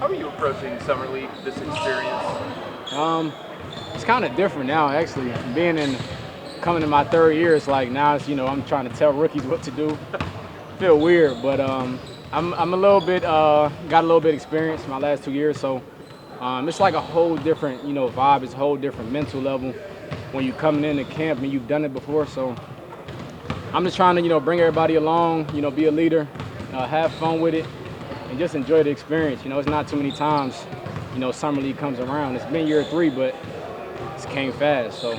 How are you approaching summer league? This experience? It's kind of different now, actually. Coming in my third year, it's like now it's I'm trying to tell rookies what to do. Feel weird, but I'm a little bit got a little bit experience my last 2 years, so it's like a whole different vibe. It's a whole different mental level when you coming into camp and you've done it before. So I'm just trying to bring everybody along, be a leader, have fun with it, and just enjoy the experience. It's not too many times summer league comes around. It's been year 3, but it's came fast. So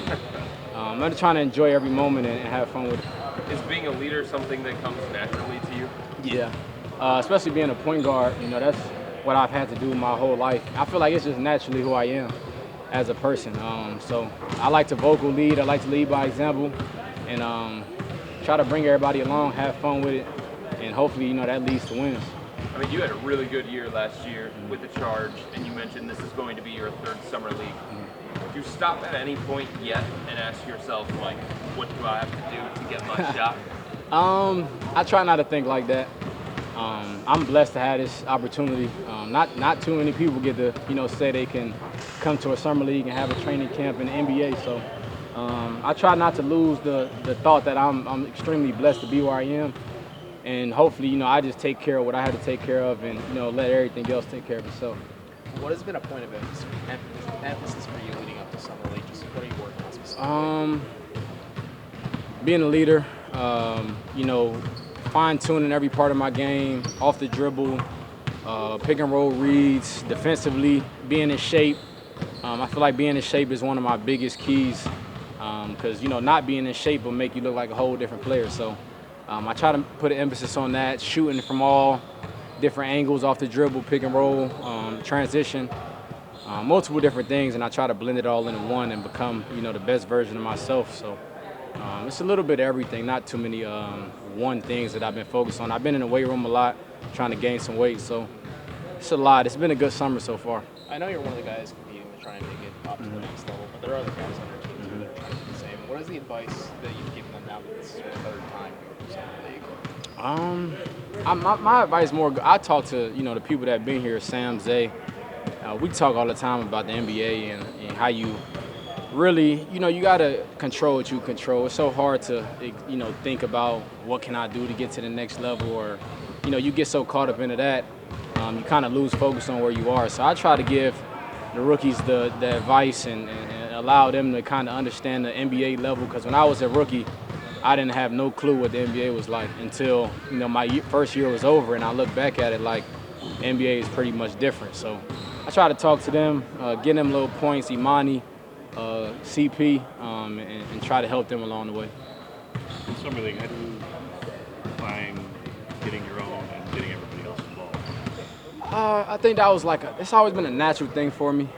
I'm just trying to enjoy every moment and have fun with it. Is being a leader something that comes naturally to you? Yeah, especially being a point guard. That's what I've had to do my whole life. I feel like it's just naturally who I am as a person. So I like to vocal lead. I like to lead by example, and try to bring everybody along, have fun with it, and hopefully that leads to wins. I mean, you had a really good year last year with the Charge, and you mentioned this is going to be your third summer league. Do you stop at any point yet and ask yourself, like, what do I have to do to get my shot? I try not to think like that. I'm blessed to have this opportunity. Not too many people get to say they can come to a summer league and have a training camp in the NBA. So I try not to lose the thought that I'm extremely blessed to be where I am. And hopefully, I just take care of what I had to take care of and, let everything else take care of itself. What has been a point of emphasis for you leading up to summer league? Just what are you working on specifically? Being a leader, fine-tuning every part of my game, off the dribble, pick and roll reads, defensively, being in shape. I feel like being in shape is one of my biggest keys because, not being in shape will make you look like a whole different player. So I try to put an emphasis on that, shooting from all different angles off the dribble, pick and roll, transition, multiple different things, and I try to blend it all into one and become, the best version of myself. So it's a little bit of everything, not too many one things that I've been focused on. I've been in the weight room a lot, trying to gain some weight, so it's a lot. It's been a good summer so far. I know you're one of the guys competing to try and make it up to the next level, but there are other guys on your team too that are trying to do the same. What is the advice that you've given them now that this is your third time going to summer league? My advice more. I talk to the people that have been here, Sam, Zay. We talk all the time about the NBA and how you really, you gotta control what you control. It's so hard to, think about what can I do to get to the next level, or, you get so caught up into that, you kind of lose focus on where you are. So I try to give the rookies the advice and allow them to kind of understand the NBA level. Because when I was a rookie, I didn't have no clue what the NBA was like until my first year was over, and I look back at it like the NBA is pretty much different. So I try to talk to them, get them little points, Imani, CP, and try to help them along the way. In summer league, how do you find getting your own and getting everybody else involved? I think that was it's always been a natural thing for me.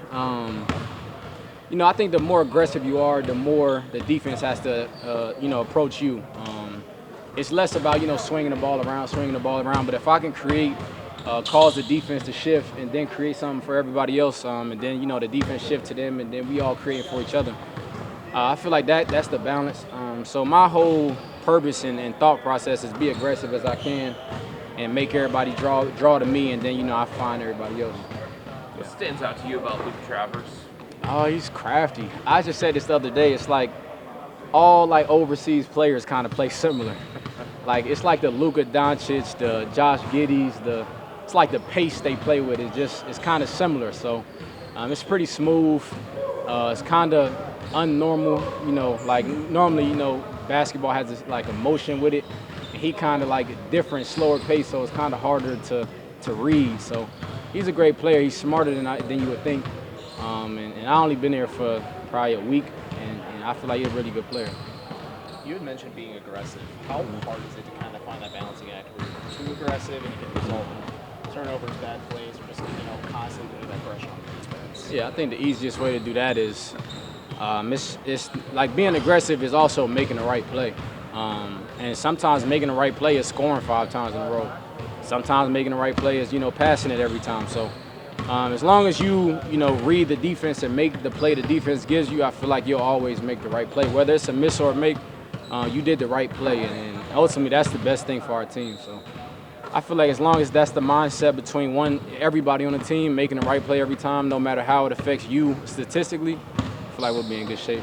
I think the more aggressive you are, the more the defense has to, approach you. It's less about, swinging the ball around. But if I can cause the defense to shift and then create something for everybody else, and then, the defense shift to them, and then we all create for each other. I feel like that's the balance. So my whole purpose and thought process is be aggressive as I can and make everybody draw to me, and then, I find everybody else. What stands out to you about Luke Travers? Oh, he's crafty. I just said this the other day. It's like all overseas players kind of play similar. It's like the Luka Doncic, the Josh Giddeys, it's like the pace they play with. It's kind of similar. So it's pretty smooth. It's kind of unnormal. Normally, basketball has this a motion with it. And he kind of a different, slower pace. So it's kind of harder to read. So he's a great player. He's smarter than you would think. And I only been there for probably a week, and I feel like he's a really good player. You had mentioned being aggressive. How hard is it to kind of find that balancing act where you're too aggressive and you can result in turnovers, bad plays, or just constantly putting that pressure on the defense? Yeah, I think the easiest way to do that is it's like being aggressive is also making the right play. And sometimes making the right play is scoring 5 times in a row. Sometimes making the right play is passing it every time. So. As long as you read the defense and make the play the defense gives you, I feel like you'll always make the right play. Whether it's a miss or a make, you did the right play, and ultimately that's the best thing for our team. So I feel like as long as that's the mindset between everybody on the team making the right play every time, no matter how it affects you statistically, I feel like we'll be in good shape.